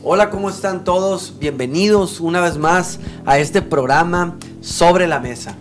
Hola, ¿cómo están todos? Bienvenidos una vez más a este programa Sobre la Mesa.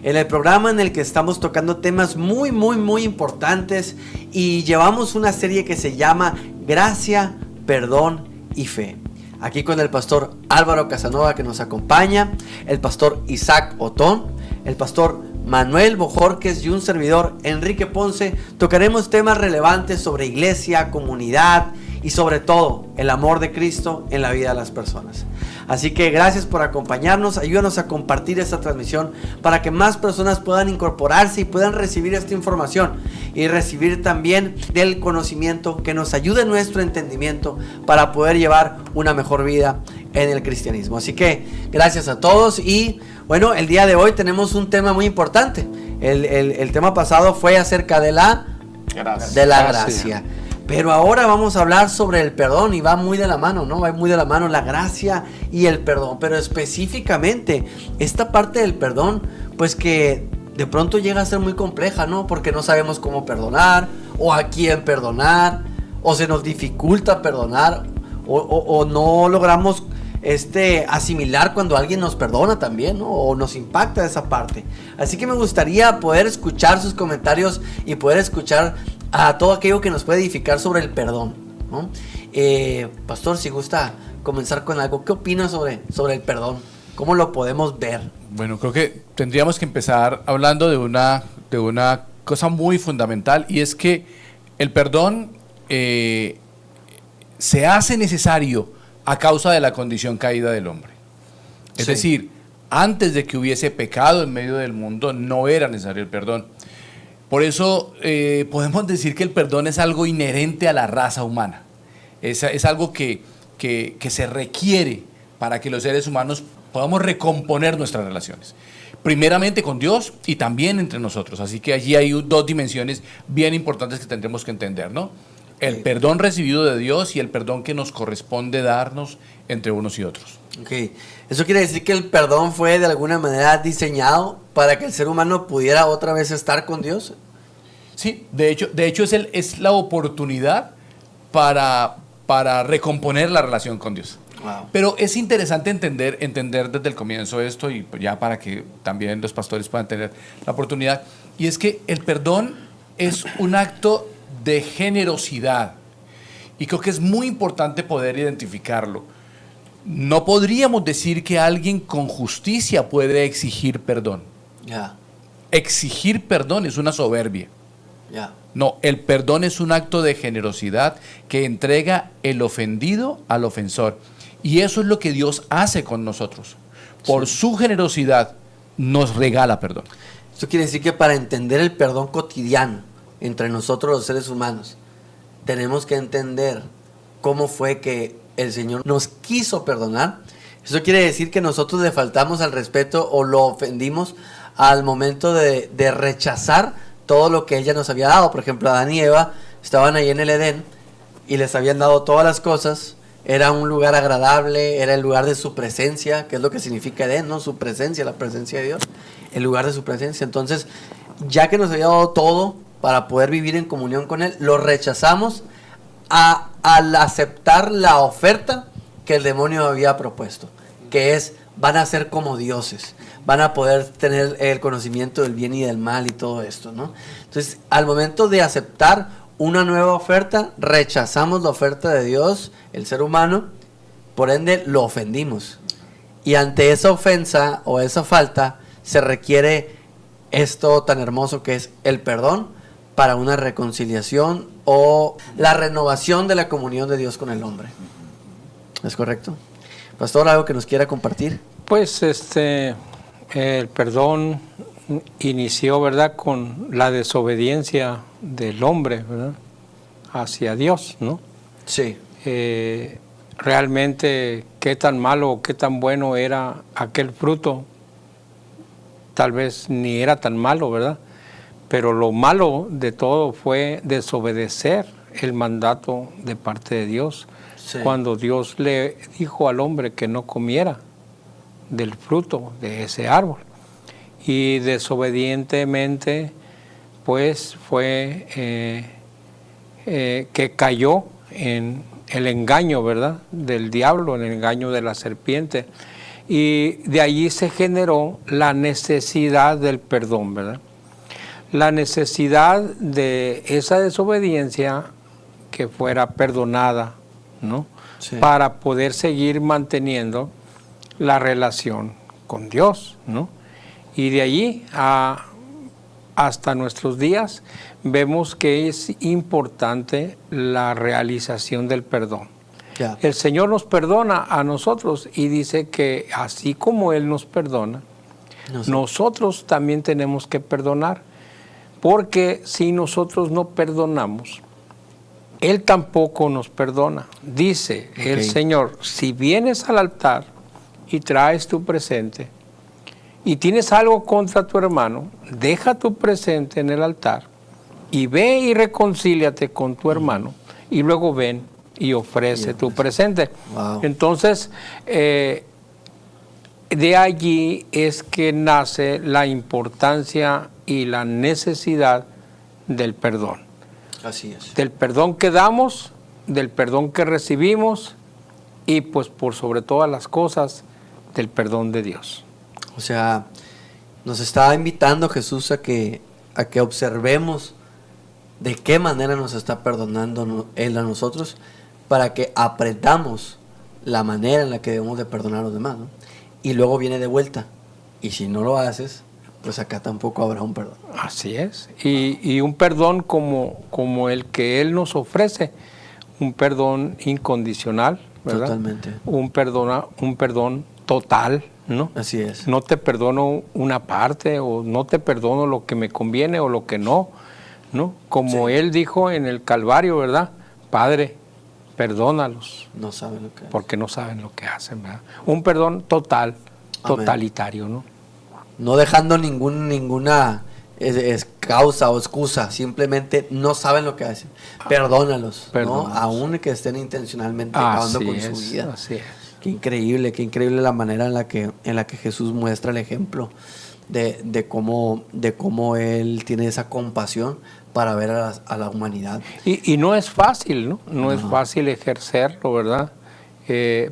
En el programa en el que estamos tocando temas muy importantes y llevamos una serie que se llama Gracia, Perdón y Fe. Aquí con el pastor Álvaro Casanova que nos acompaña, el pastor Isaac Otón, el pastor Manuel Bojorquez y un servidor Enrique Ponce. Tocaremos temas relevantes sobre iglesia, comunidad y sobre todo el amor de Cristo en la vida de las personas. Así que gracias por acompañarnos, ayúdanos a compartir esta transmisión para que más personas puedan incorporarse y puedan recibir esta información y recibir también del conocimiento que nos ayude en nuestro entendimiento para poder llevar una mejor vida en el cristianismo. Así que gracias a todos y bueno, el día de hoy tenemos un tema muy importante. El tema pasado fue acerca de la gracia. Pero ahora vamos a hablar sobre el perdón y va muy de la mano, ¿no? Va muy de la mano la gracia y el perdón. Pero específicamente esta parte del perdón, pues que de pronto llega a ser muy compleja, ¿no? Porque no sabemos cómo perdonar o a quién perdonar o se nos dificulta perdonar o no logramos asimilar cuando alguien nos perdona también, ¿no? O nos impacta esa parte. Así que me gustaría poder escuchar sus comentarios y poder escuchar a todo aquello que nos puede edificar sobre el perdón, ¿no? Pastor, si gusta comenzar con algo, ¿qué opina sobre el perdón? ¿Cómo lo podemos ver? Bueno, creo que tendríamos que empezar hablando de una cosa muy fundamental, y es que el perdón se hace necesario a causa de la condición caída del hombre. Es decir, antes de que hubiese pecado en medio del mundo, no era necesario el perdón. Por eso podemos decir que el perdón es algo inherente a la raza humana. Es algo que se requiere para que los seres humanos podamos recomponer nuestras relaciones. Primeramente con Dios y también entre nosotros. Así que allí hay dos dimensiones bien importantes que tendremos que entender, ¿no? El perdón recibido de Dios y el perdón que nos corresponde darnos entre unos y otros. Okay. Eso quiere decir que el perdón fue de alguna manera diseñado para que el ser humano pudiera otra vez estar con Dios. Sí, de hecho es la oportunidad para recomponer la relación con Dios. Wow. Pero es interesante entender desde el comienzo esto, y ya para que también los pastores puedan tener la oportunidad, y es que el perdón es un acto de generosidad, y creo que es muy importante poder identificarlo. No podríamos decir que alguien con justicia puede exigir perdón. Exigir perdón es una soberbia. No, el perdón es un acto de generosidad que entrega el ofendido al ofensor. Y eso es lo que Dios hace con nosotros. Por su generosidad nos regala perdón. Eso quiere decir que para entender el perdón cotidiano entre nosotros los seres humanos, tenemos que entender cómo fue que el Señor nos quiso perdonar. Eso quiere decir que nosotros le faltamos al respeto o lo ofendimos al momento de rechazar todo lo que ella nos había dado. Por ejemplo, Adán y Eva estaban ahí en el Edén y les habían dado todas las cosas. Era un lugar agradable, era el lugar de su presencia, que es lo que significa Edén, ¿no? Su presencia, la presencia de Dios, el lugar de su presencia. Entonces, ya que nos había dado todo para poder vivir en comunión con Él, lo rechazamos al aceptar la oferta que el demonio había propuesto, que es, van a ser como dioses, van a poder tener el conocimiento del bien y del mal y todo esto, ¿no? Entonces, al momento de aceptar una nueva oferta, rechazamos la oferta de Dios, el ser humano, por ende lo ofendimos. Y ante esa ofensa o esa falta, se requiere esto tan hermoso que es el perdón para una reconciliación o la renovación de la comunión de Dios con el hombre. ¿Es correcto? Pastor, ¿algo que nos quiera compartir? Pues el perdón inició, ¿verdad?, con la desobediencia del hombre, ¿verdad?, hacia Dios, ¿no? Sí. Realmente, qué tan malo o qué tan bueno era aquel fruto, tal vez ni era tan malo, ¿verdad? Pero lo malo de todo fue desobedecer el mandato de parte de Dios. Sí. Cuando Dios le dijo al hombre que no comiera del fruto de ese árbol. Y desobedientemente, pues fue que cayó en el engaño, ¿verdad? Del diablo, el engaño de la serpiente. Y de allí se generó la necesidad del perdón, ¿verdad? La necesidad de esa desobediencia que fuera perdonada, ¿no? Sí. Para poder seguir manteniendo la relación con Dios, ¿no? Y de allí hasta nuestros días vemos que es importante la realización del perdón. Ya. El Señor nos perdona a nosotros y dice que así como Él nos perdona, nosotros también tenemos que perdonar, porque si nosotros no perdonamos, Él tampoco nos perdona. Dice el Señor, si vienes al altar y traes tu presente y tienes algo contra tu hermano, deja tu presente en el altar y ve y reconcíliate con tu hermano y luego ven y ofrece tu presente. Wow. Entonces, de allí es que nace la importancia y la necesidad del perdón. Así es. Del perdón que damos, del perdón que recibimos y pues por sobre todas las cosas, del perdón de Dios. O sea, nos está invitando Jesús a que observemos de qué manera nos está perdonando Él a nosotros, para que aprendamos la manera en la que debemos de perdonar a los demás, ¿no? Y luego viene de vuelta. Y si no lo haces, pues acá tampoco habrá un perdón. Así es. Y un perdón como el que Él nos ofrece, un perdón incondicional, ¿verdad? Totalmente. Un perdón total, ¿no? Así es. No te perdono una parte o no te perdono lo que me conviene o lo que no, ¿no? Como Él dijo en el Calvario, ¿verdad? Padre, perdónalos. No saben lo que es. Porque no saben lo que hacen, ¿verdad? Un perdón total, totalitario, ¿no? No dejando ninguna causa o excusa, simplemente no saben lo que hacen. Perdónalos, ¿no? Aún que estén intencionalmente acabando con su vida. Así es. Qué increíble la manera en la que Jesús muestra el ejemplo de cómo Él tiene esa compasión para ver a la humanidad. Y no es fácil, ¿no? No es fácil ejercerlo, ¿verdad?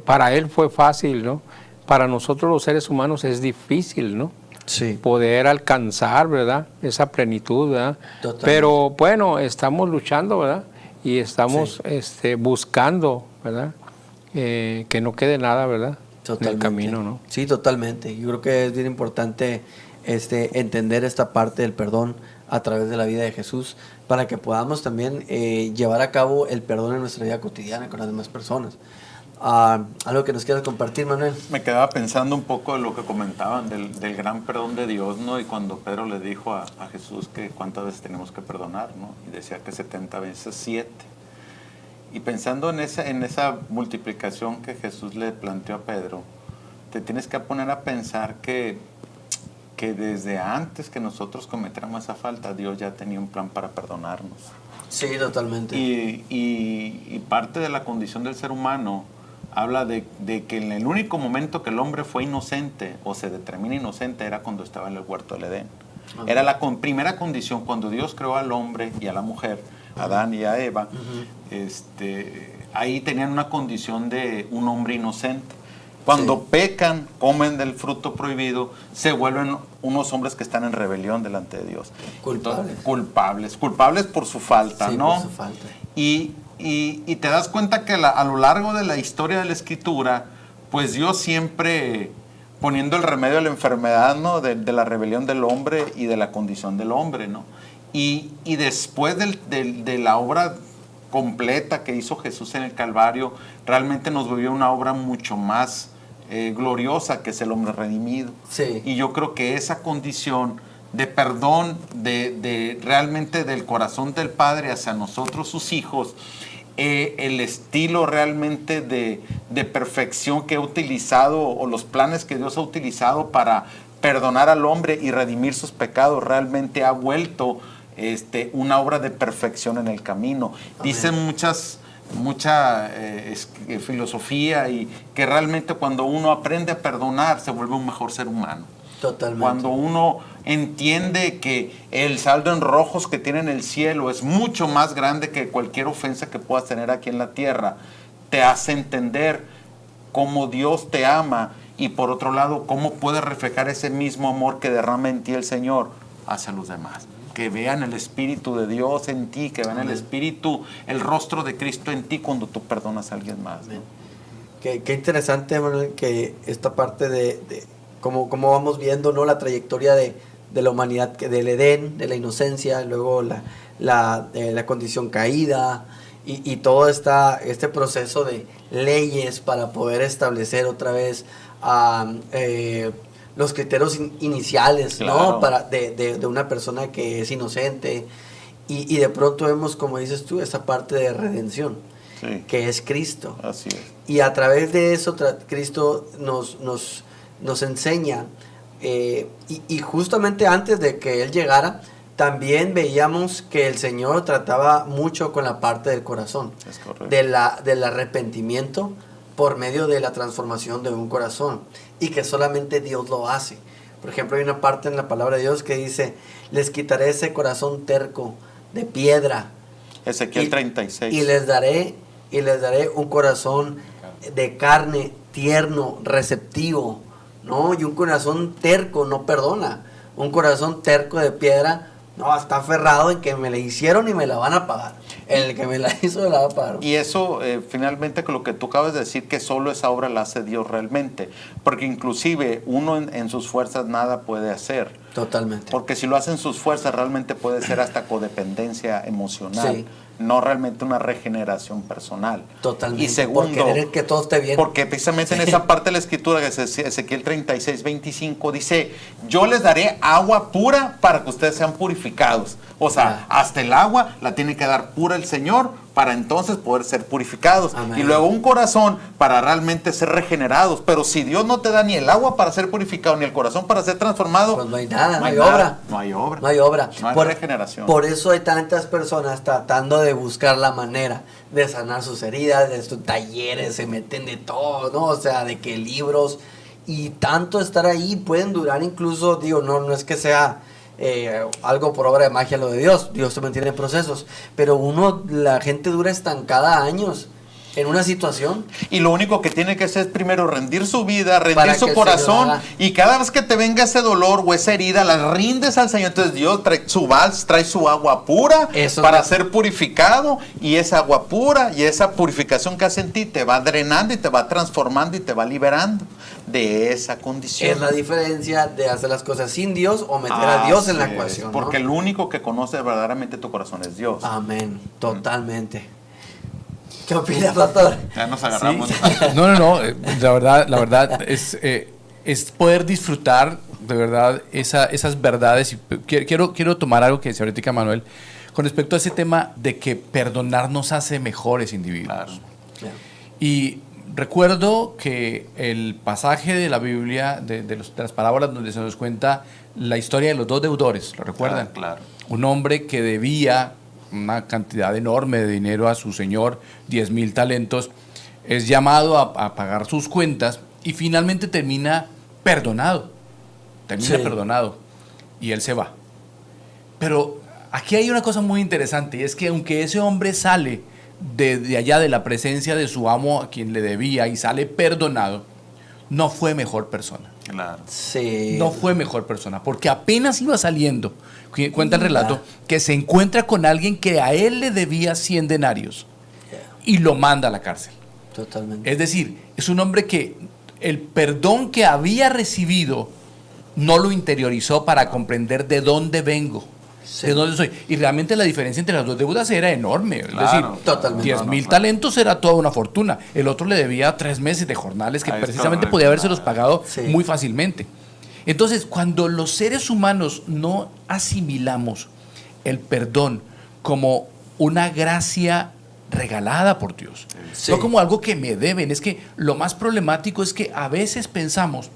Para Él fue fácil, ¿no? Para nosotros los seres humanos es difícil, ¿no? Sí. Poder alcanzar, ¿verdad? Esa plenitud, ¿verdad? Totalmente. Pero bueno, estamos luchando, ¿verdad? Y estamos buscando, ¿verdad? Que no quede nada, ¿verdad? Totalmente. En el camino, ¿no? Sí, totalmente. Yo creo que es bien importante entender esta parte del perdón a través de la vida de Jesús, para que podamos también llevar a cabo el perdón en nuestra vida cotidiana con las demás personas. ¿Algo que nos quieras compartir, Manuel? Me quedaba pensando un poco de lo que comentaban del gran perdón de Dios, ¿no? Y cuando Pedro le dijo a Jesús que cuántas veces tenemos que perdonar, ¿no? Y decía que 70 veces 7. Y pensando en esa multiplicación que Jesús le planteó a Pedro, te tienes que poner a pensar que desde antes que nosotros cometiéramos esa falta, Dios ya tenía un plan para perdonarnos. Sí, totalmente. Y parte de la condición del ser humano habla de que en el único momento que el hombre fue inocente o se determina inocente era cuando estaba en el huerto del Edén. Uh-huh. Era la primera condición cuando Dios creó al hombre y a la mujer, a Adán y a Eva. Uh-huh. Ahí tenían una condición de un hombre inocente. Cuando pecan, comen del fruto prohibido, se vuelven unos hombres que están en rebelión delante de Dios. Culpables por su falta, sí, ¿no? Por su falta. Y te das cuenta que a lo largo de la historia de la Escritura, pues Dios siempre poniendo el remedio a la enfermedad, ¿no? De la rebelión del hombre y de la condición del hombre, ¿no? Y después de la obra completa que hizo Jesús en el Calvario, realmente nos volvió una obra mucho más gloriosa, que es el hombre redimido. Sí. Y yo creo que esa condición de perdón de realmente del corazón del Padre hacia nosotros, sus hijos, el estilo realmente de perfección que ha utilizado, o los planes que Dios ha utilizado para perdonar al hombre y redimir sus pecados, realmente ha vuelto una obra de perfección en el camino. Amén. Dicen mucha filosofía, y que realmente cuando uno aprende a perdonar se vuelve un mejor ser humano. Totalmente. Cuando uno entiende que el saldo en rojos que tiene en el cielo es mucho más grande que cualquier ofensa que puedas tener aquí en la tierra, te hace entender cómo Dios te ama y por otro lado, cómo puedes reflejar ese mismo amor que derrama en ti el Señor hacia los demás. Que vean el Espíritu de Dios en ti, que vean el Espíritu, el rostro de Cristo en ti cuando tú perdonas a alguien más, ¿no? Qué interesante, Manuel, que esta parte de cómo vamos viendo, ¿no?, la trayectoria de la humanidad, del Edén, de la inocencia, luego la condición caída y todo este proceso de leyes para poder establecer otra vez los criterios iniciales, claro, ¿no?, de una persona que es inocente y de pronto vemos, como dices tú, esa parte de redención, sí, que es Cristo. Así es. Y a través de eso Cristo nos enseña, y justamente antes de que Él llegara, también veíamos que el Señor trataba mucho con la parte del corazón, Es correcto. del arrepentimiento por medio de la transformación de un corazón, y que solamente Dios lo hace. Por ejemplo, hay una parte en la palabra de Dios que dice: les quitaré ese corazón terco de piedra, Ezequiel 36. y les daré un corazón de carne, tierno, receptivo, ¿no? Y un corazón terco no perdona. Un corazón terco de piedra, no, está aferrado en que me la hicieron y me la van a pagar. El que me la hizo me la va a pagar. Y eso, finalmente, con lo que tú acabas de decir, que solo esa obra la hace Dios realmente. Porque inclusive uno en sus fuerzas nada puede hacer. Totalmente. Porque si lo hacen sus fuerzas, realmente puede ser hasta codependencia emocional. Sí. No realmente una regeneración personal. Totalmente. Y segundo, por querer que todo esté bien. porque precisamente en esa parte de la escritura, que es Ezequiel 36, 25, dice: yo les daré agua pura para que ustedes sean purificados. O sea, hasta el agua la tiene que dar pura el Señor para entonces poder ser purificados. Amén. Y luego un corazón para realmente ser regenerados. Pero si Dios no te da ni el agua para ser purificado, ni el corazón para ser transformado, Pues no hay nada, no hay nada, obra. No hay obra. No hay obra. No hay regeneración. Por eso hay tantas personas tratando de buscar la manera de sanar sus heridas, de sus talleres, se meten de todo, ¿no? O sea, de que libros y tanto estar ahí pueden durar incluso, digo, no es que sea algo por obra de magia lo de Dios también tiene procesos, pero la gente dura estancada años en una situación. Y lo único que tiene que hacer es primero rendir su vida, rendir Para su que el corazón, Señor haga. y cada vez que te venga ese dolor o esa herida, la rindes al Señor. Entonces Dios trae su vals, trae su agua pura Eso para es. ser purificado, y esa agua pura y esa purificación que hace en ti te va drenando y te va transformando y te va liberando de esa condición. Es la diferencia de hacer las cosas sin Dios o meter a Dios en la Así es, ecuación, porque ¿no? el único que conoce verdaderamente tu corazón es Dios. Amén, totalmente. ¿Qué opina, pastor? Ya nos agarramos. Sí. No. La verdad es poder disfrutar de verdad esas verdades. Y quiero tomar algo que decía ahorita Manuel con respecto a ese tema de que perdonar nos hace mejores individuos. Claro. Claro. Y recuerdo que el pasaje de la Biblia, de las parábolas donde se nos cuenta la historia de los dos deudores, ¿lo recuerdan? Claro. Un hombre que debía una cantidad enorme de dinero a su señor, 10,000 talentos, es llamado a pagar sus cuentas y finalmente termina perdonado. Perdonado y él se va. Pero aquí hay una cosa muy interesante, y es que aunque ese hombre sale de allá de la presencia de su amo a quien le debía y sale perdonado, no fue mejor persona. Claro. Sí. No fue mejor persona, porque apenas iba saliendo, cuenta el relato, que se encuentra con alguien que a él le debía 100 denarios y lo manda a la cárcel. Totalmente. Es decir, es un hombre que el perdón que había recibido no lo interiorizó para comprender de dónde vengo, Sí. de dónde soy. Y realmente la diferencia entre las dos deudas era enorme. Es Claro, decir, totalmente. 10,000 talentos era toda una fortuna. El otro le debía 3 meses de jornales que Ah, es precisamente correcto. podía habérselos pagado Sí. muy fácilmente. Entonces, cuando los seres humanos no asimilamos el perdón como una gracia regalada por Dios, Sí. no como algo que me deben, es que lo más problemático es que a veces pensamos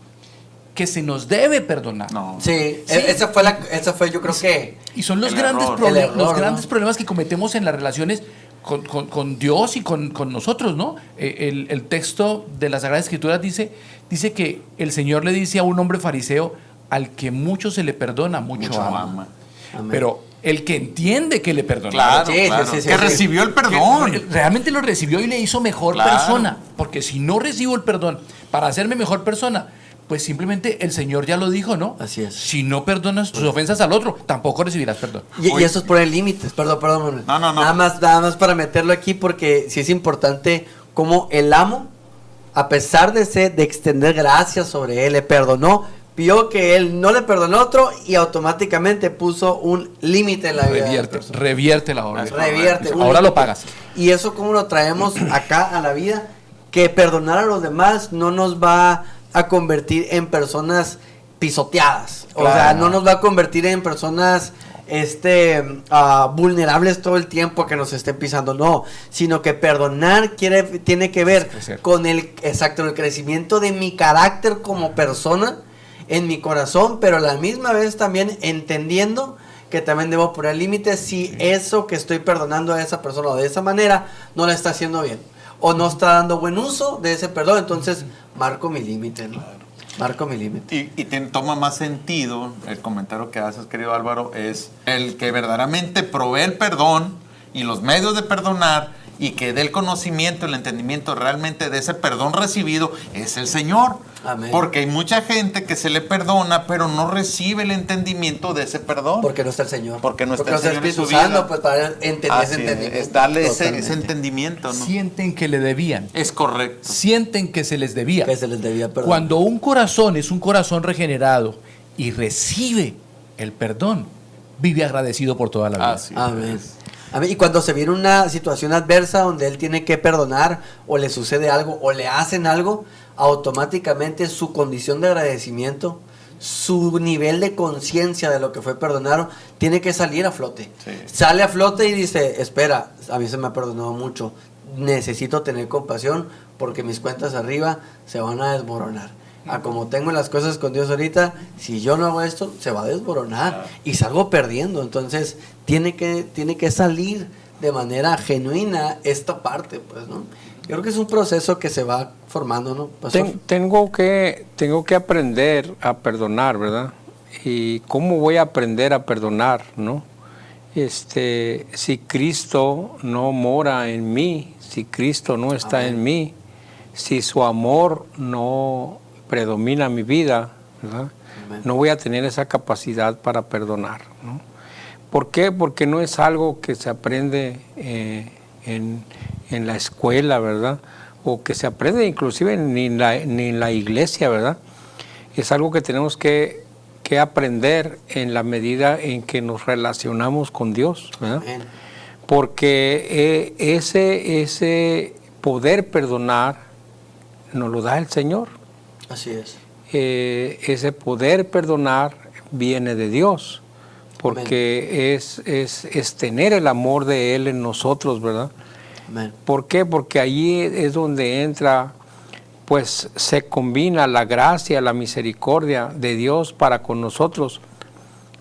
que se nos debe perdonar. No. Sí, Sí. esa fue yo creo que... Y son los El grandes, error. El error, los ¿no? grandes problemas que cometemos en las relaciones con Dios y con nosotros, ¿no? El texto de la Sagrada Escritura dice que el Señor le dice a un hombre fariseo: al que mucho se le perdona, mucho ama. Amén. Pero el que entiende que le perdonaron. Claro, Sí, claro. sí, sí, que sí. recibió el perdón. Que realmente lo recibió y le hizo mejor Claro. persona. Porque si no recibo el perdón para hacerme mejor persona, pues simplemente el Señor ya lo dijo, ¿no? Así es. Si no perdonas tus ofensas al otro, tampoco recibirás perdón. Y eso es poner límites. Perdón, Manuel. No. Nada más para meterlo aquí, porque sí es importante como el amo, a pesar de extender gracias sobre él, le perdonó, vio que él no le perdonó a otro y automáticamente puso un límite en la vida. Revierte la orden. Revierte. un Ahora lo límite. pagas. Y eso como lo traemos acá a la vida, que perdonar a los demás no nos va a convertir en personas pisoteadas. O Claro. sea, no nos va a convertir en personas vulnerables todo el tiempo que nos estén pisando, no, sino que perdonar tiene que ver Crecer. con el crecimiento de mi carácter como persona, en mi corazón, pero a la misma vez también entendiendo que también debo poner límites si eso que estoy perdonando a esa persona o de esa manera no la está haciendo bien o no está dando buen uso de ese perdón, entonces marco mi límite, ¿no? Marco mi límite. Y toma más sentido el comentario que haces, querido Álvaro, es el que verdaderamente provee el perdón y los medios de perdonar y que dé el conocimiento, el entendimiento realmente de ese perdón recibido es el Señor. Amén. Porque hay mucha gente que se le perdona, pero no recibe el entendimiento de ese perdón. Porque no está el Señor. Porque no está el el Señor en Espíritu su vida. Santo, pues para entender Así ese es, entendimiento. es darle ese Totalmente. entendimiento, ¿no? Sienten que le debían. Es correcto. Sienten que se les debía. Que se les debía perdonar. Cuando un corazón es un corazón regenerado y recibe el perdón, vive agradecido por toda la vida. Así es. Amén. Amén. Y cuando se viene una situación adversa donde él tiene que perdonar o le sucede algo o le hacen algo, automáticamente su condición de agradecimiento, su nivel de conciencia de lo que fue perdonado, tiene que salir a flote. Sí. Sale a flote y dice, espera, a mí se me ha perdonado mucho, necesito tener compasión porque mis cuentas arriba se van a desmoronar. A como tengo las cosas con Dios ahorita, si yo no hago esto, se va a desmoronar y salgo perdiendo. Entonces, tiene que salir de manera genuina esta parte, pues, ¿no? Yo creo que es un proceso que se va formando, ¿no, pastor? Tengo que aprender a perdonar, ¿verdad? ¿Y cómo voy a aprender a perdonar, no? Si Cristo no mora en mí, si Cristo no está Amén. en mí, si su amor no predomina mi vida, ¿verdad? Amén. No voy a tener esa capacidad para perdonar, ¿no? ¿Por qué? Porque no es algo que se aprende en la escuela, ¿verdad? O que se aprende inclusive ni en la iglesia, ¿verdad? Es algo que tenemos que aprender en la medida en que nos relacionamos con Dios, ¿verdad? Amén. Porque ese poder perdonar nos lo da el Señor. Así es. Ese poder perdonar viene de Dios, porque es tener el amor de Él en nosotros, ¿verdad? Amén. ¿Por qué? Porque allí es donde entra, pues se combina la gracia, la misericordia de Dios para con nosotros,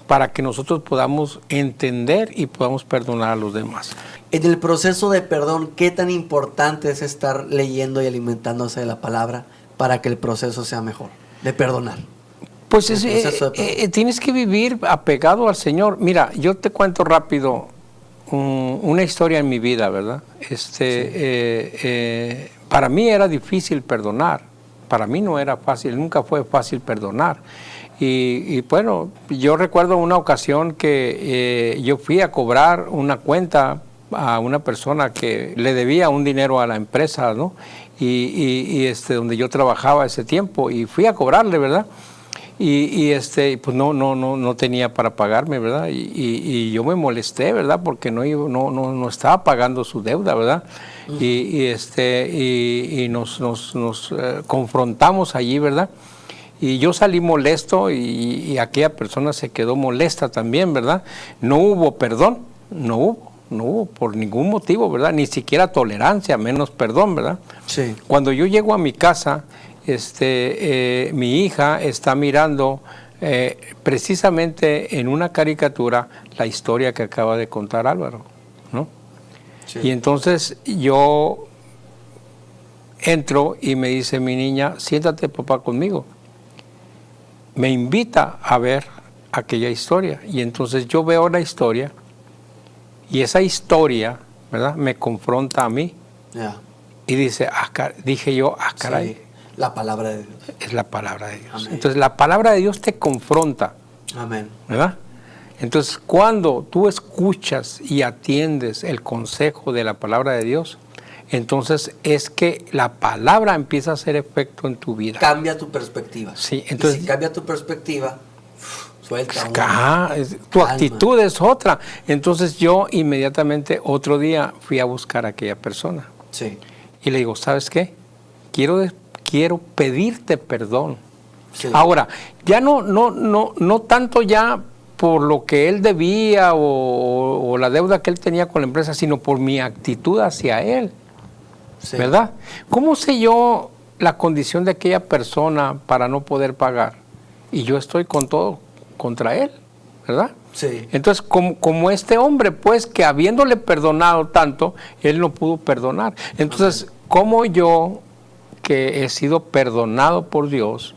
para que nosotros podamos entender y podamos perdonar a los demás. En el proceso de perdón, ¿qué tan importante es estar leyendo y alimentándose de la palabra para que el proceso sea mejor? De perdonar. Pues El proceso de tienes que vivir apegado al Señor. Mira, yo te cuento rápido una historia en mi vida, ¿verdad? Para mí era difícil perdonar. Para mí no era fácil, nunca fue fácil perdonar. Y bueno, yo recuerdo una ocasión que yo fui a cobrar una cuenta a una persona que le debía un dinero a la empresa, ¿no? Y donde yo trabajaba ese tiempo, y fui a cobrarle, ¿verdad? Pues no tenía para pagarme, ¿verdad? Y yo me molesté, ¿verdad? Porque no estaba pagando su deuda, ¿verdad? Y nos confrontamos allí, ¿verdad? Y yo salí molesto y aquella persona se quedó molesta también, ¿verdad? No hubo perdón, no hubo por ningún motivo, ¿verdad? Ni siquiera tolerancia, menos perdón, ¿verdad? Sí. Cuando yo llego a mi casa, mi hija está mirando precisamente en una caricatura la historia que acaba de contar Álvaro, ¿no? Sí. Y entonces yo entro y me dice mi niña, siéntate papá conmigo. Me invita a ver aquella historia. Y entonces yo veo la historia y esa historia, ¿verdad?, me confronta a mí. Ya. Y dije yo, caray. Sí, la palabra de Dios. Es la palabra de Dios. Amén. Entonces la palabra de Dios te confronta, Amén. ¿verdad? Entonces cuando tú escuchas y atiendes el consejo de la palabra de Dios, entonces es que la palabra empieza a hacer efecto en tu vida. Cambia tu perspectiva. Sí, Y entonces- si cambia tu perspectiva, suelta uno. Tu Calma. actitud es otra. Entonces yo inmediatamente otro día fui a buscar a aquella persona Sí, y le digo, ¿sabes qué? Quiero pedirte perdón. sí. Ahora, ya no tanto ya por lo que él debía o la deuda que él tenía con la empresa, sino por mi actitud hacia él, Sí. ¿verdad? ¿Cómo sé yo la condición de aquella persona para no poder pagar? Y yo estoy con todo contra él, ¿verdad? Sí. Entonces, como este hombre, pues, que habiéndole perdonado tanto, él no pudo perdonar. Entonces, ¿cómo yo, que he sido perdonado por Dios,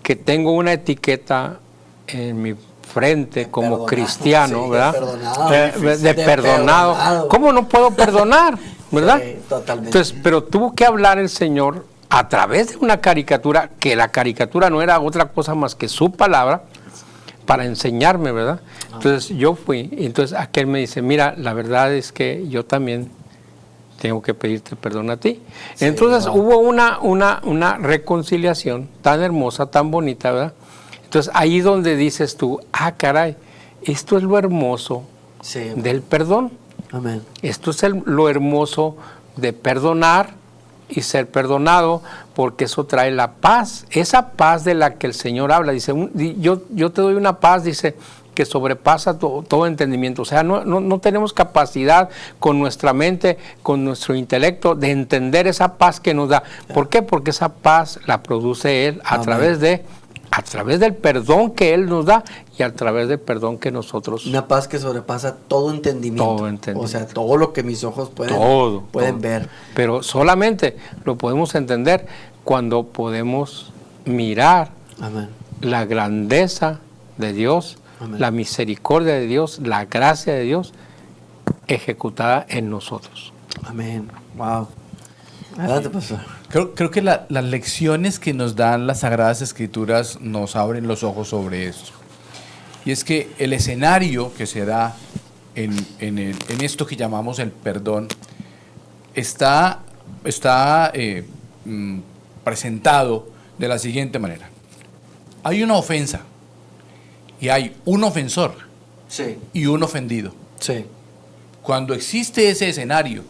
que tengo una etiqueta en mi frente como perdonado, cristiano, sí, ¿verdad? de perdonado. De perdonado. perdonado. ¿Cómo no puedo perdonar? ¿Verdad? Sí, totalmente. Entonces, pero tuvo que hablar el Señor a través de una caricatura, que la caricatura no era otra cosa más que su palabra, para enseñarme, ¿verdad? Entonces yo fui, y entonces aquel me dice, mira, la verdad es que yo también tengo que pedirte perdón a ti. Sí, Entonces wow. hubo una reconciliación tan hermosa, tan bonita, ¿verdad? Entonces ahí donde dices tú, caray, esto es lo hermoso Sí. del perdón. Amén. Esto es lo hermoso de perdonar y ser perdonado, porque eso trae la paz, esa paz de la que el Señor habla. Dice, yo te doy una paz, dice, que sobrepasa todo entendimiento. O sea, no tenemos capacidad con nuestra mente, con nuestro intelecto, de entender esa paz que nos da. ¿Por qué? Porque esa paz la produce Él a Amén. través del perdón que Él nos da y a través del perdón que nosotros... Una paz que sobrepasa todo entendimiento. Todo entendimiento. O sea, todo lo que mis ojos pueden todo. ver. Pero solamente lo podemos entender cuando podemos mirar Amén. la grandeza de Dios, Amén. la misericordia de Dios, la gracia de Dios ejecutada en nosotros. Amén. Wow. Adelante, pastor. Creo que las lecciones que nos dan las Sagradas Escrituras nos abren los ojos sobre esto. Y es que el escenario que se da en esto que llamamos el perdón está presentado de la siguiente manera. Hay una ofensa y hay un ofensor Sí. y un ofendido. Sí. Cuando existe ese escenario,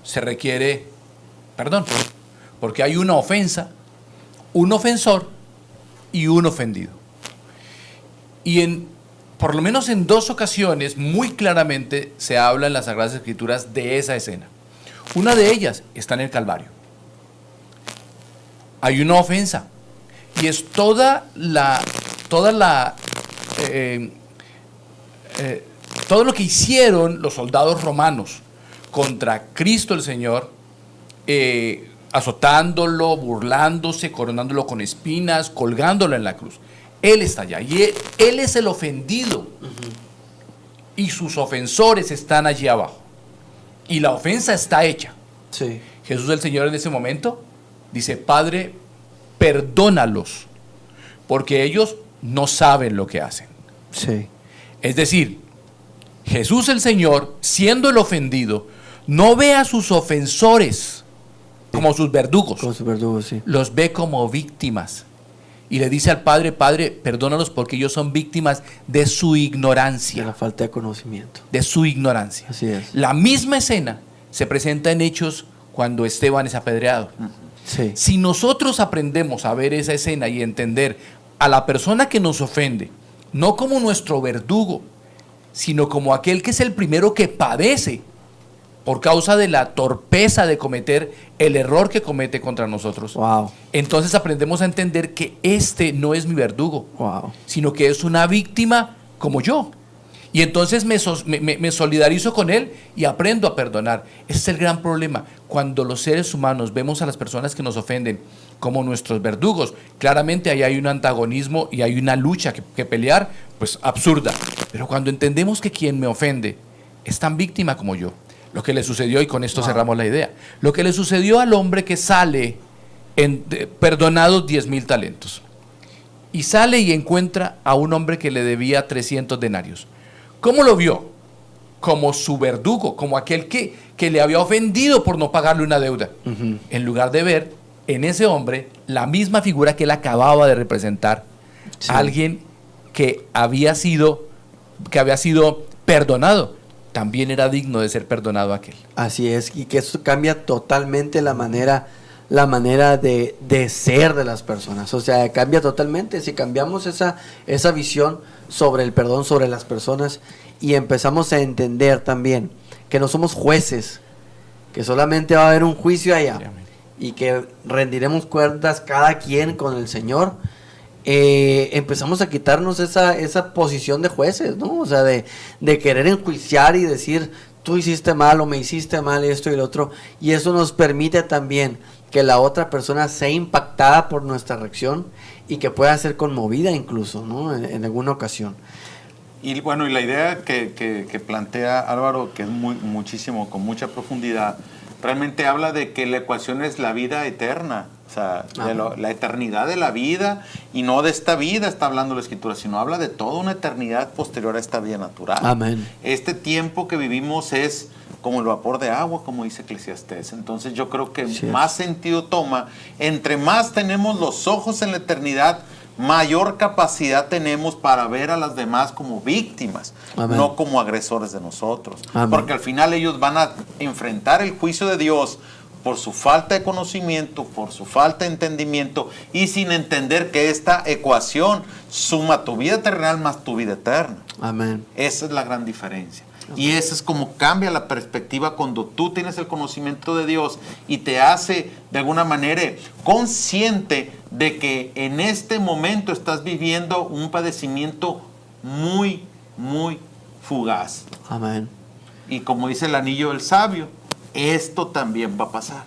se requiere perdón, porque hay una ofensa, un ofensor y un ofendido. Y por lo menos en 2 ocasiones, muy claramente se habla en las Sagradas Escrituras de esa escena. Una de ellas está en el Calvario. Hay una ofensa y es todo lo que hicieron los soldados romanos contra Cristo el Señor, azotándolo, burlándose, coronándolo con espinas, colgándolo en la cruz. Él está allá y él es el ofendido. Y sus ofensores están allí abajo. Y la ofensa está hecha. Sí. Jesús el Señor en ese momento dice, Padre, perdónalos, porque ellos no saben lo que hacen. Sí. Es decir, Jesús el Señor, siendo el ofendido, no ve a sus ofensores como sus verdugos, Con su verdugo, sí. los ve como víctimas. Y le dice al Padre, Padre, perdónalos porque ellos son víctimas de su De ignorancia. la falta de conocimiento. De su ignorancia. Así es. La misma escena se presenta en Hechos cuando Esteban es apedreado. Sí. Si nosotros aprendemos a ver esa escena y entender a la persona que nos ofende, no como nuestro verdugo, sino como aquel que es el primero que padece por causa de la torpeza de cometer el error que comete contra nosotros, Wow. entonces aprendemos a entender que este no es mi verdugo, Wow. sino que es una víctima como yo. Y entonces me solidarizo con él y aprendo a perdonar. Ese es el gran problema. Cuando los seres humanos vemos a las personas que nos ofenden como nuestros verdugos, claramente ahí hay un antagonismo y hay una lucha que pelear, pues absurda. Pero cuando entendemos que quien me ofende es tan víctima como yo, lo que le sucedió, y con esto cerramos la idea, lo que le sucedió al hombre que sale perdonados 10,000 talentos y sale y encuentra a un hombre que le debía 300 denarios. ¿Cómo lo vio? Como su verdugo, como aquel que le había ofendido por no pagarle una deuda, en lugar de ver en ese hombre la misma figura que él acababa de representar, alguien que había sido perdonado, también era digno de ser perdonado aquel. Así es, y que eso cambia totalmente la manera de ser de las personas. O sea, cambia totalmente. Si cambiamos esa visión sobre el perdón, sobre las personas, y empezamos a entender también que no somos jueces, que solamente va a haber un juicio allá, y que rendiremos cuentas cada quien con el Señor, empezamos a quitarnos esa posición de jueces, ¿no? O sea, de querer enjuiciar y decir, tú hiciste mal o me hiciste mal, esto y lo otro, y eso nos permite también que la otra persona sea impactada por nuestra reacción y que pueda ser conmovida incluso, ¿no? En alguna ocasión. Y bueno, y la idea que plantea Álvaro, que es muchísimo, con mucha profundidad, realmente habla de que la ecuación es la vida eterna, o sea, la eternidad de la vida, y no de esta vida está hablando la Escritura, sino habla de toda una eternidad posterior a esta vida natural. Amén. Este tiempo que vivimos es como el vapor de agua, como dice Eclesiastés. Entonces yo creo que más sentido toma, entre más tenemos los ojos en la eternidad, mayor capacidad tenemos para ver a las demás como víctimas, no como agresores de nosotros. Porque al final ellos van a enfrentar el juicio de Dios por su falta de conocimiento, por su falta de entendimiento, y sin entender que esta ecuación suma tu vida terrenal más tu vida eterna. Amén. Esa es la gran diferencia. Y eso es como cambia la perspectiva cuando tú tienes el conocimiento de Dios y te hace de alguna manera consciente de que en este momento estás viviendo un padecimiento muy, muy fugaz. Amén. Y como dice el anillo del sabio, esto también va a pasar.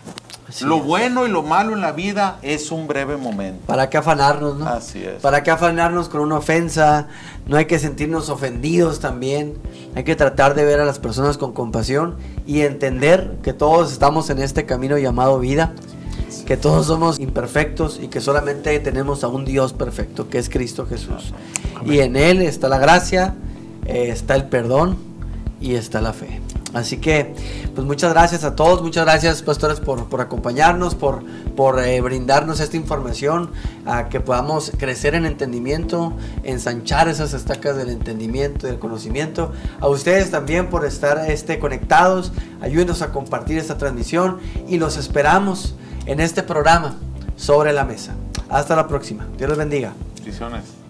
Así lo es. bueno y lo malo en la vida es un breve momento. ¿Para qué afanarnos, no? Así es. ¿Para qué afanarnos con una ofensa? No hay que sentirnos ofendidos también. Hay que tratar de ver a las personas con compasión y entender que todos estamos en este camino llamado vida, que todos somos imperfectos y que solamente tenemos a un Dios perfecto, que es Cristo Jesús. Amén. Y en Él está la gracia, está el perdón y está la fe. Así que, pues muchas gracias a todos, muchas gracias pastores por acompañarnos, por brindarnos esta información, a que podamos crecer en entendimiento, ensanchar esas estacas del entendimiento y del conocimiento. A ustedes también por estar conectados, ayúdenos a compartir esta transmisión y los esperamos en este programa Sobre la Mesa. Hasta la próxima, Dios los bendiga. Bendiciones.